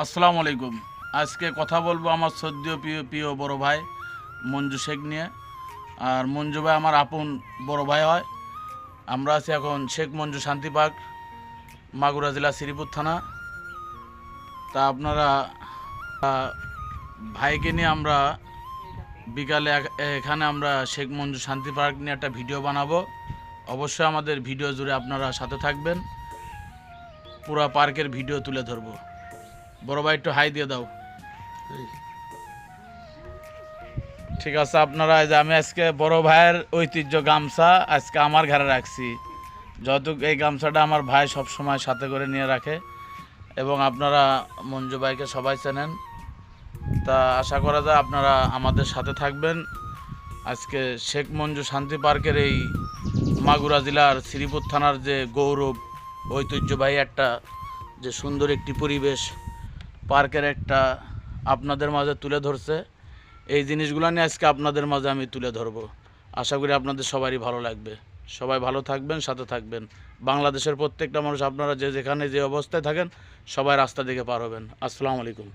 আসসালামু আলাইকুম। আজকে কথা বলবো আমার শ্রদ্ধেয় প্রিয় বড় ভাই মঞ্জু শেখ নিয়ে। আর মঞ্জু ভাই আমার আপন বড় ভাই হয়। আমরা আছি এখন শেখ মঞ্জু শান্তি পার্ক, মাগুরা জেলা শ্রীপুর থানা। তা আপনারা ভাইকে নিয়ে আমরা বিকালে এখানে আমরা শেখ মঞ্জু শান্তি পার্ক নিয়ে একটা ভিডিও বানাবো। অবশ্যই আমাদের ভিডিও জুড়ে আপনারা সাথে থাকবেন, পুরো পার্কের ভিডিও তুলে ধরবো। বড় ভাই একটু হাই দিয়ে দাও। ঠিক আছে, আপনারা এই যে আমি আজকে বড় ভাইয়ের ঐতিহ্য গামছা আজকে আমার ঘরে রাখছি। যতটুক এই গামছাটা আমার ভাই সব সময় সাথে করে নিয়ে রাখে, এবং আপনারা মঞ্জু ভাইকে সবাই চেনেন। তা আশা করা যায় আপনারা আমাদের সাথে থাকবেন। আজকে শেখ মঞ্জু শান্তি পার্কের এই মাগুরা জেলার শ্রীপুর থানার যে গৌরব ঐতিহ্যবাহী একটা যে সুন্দর একটি পরিবেশ পার্কের একটা আপনাদের মাঝে তুলে ধরছে। এই জিনিসগুলো নিয়ে আজকে আপনাদের মাঝে আমি তুলে ধরবো। আশা করি আপনাদের সবারই ভালো লাগবে। সবাই ভালো থাকবেন, সাথে থাকবেন। বাংলাদেশের প্রত্যেকটা মানুষ আপনারা যে যেখানে যে অবস্থায় থাকেন সবাই রাস্তা দিকে পার হবেন। আসসালামু আলাইকুম।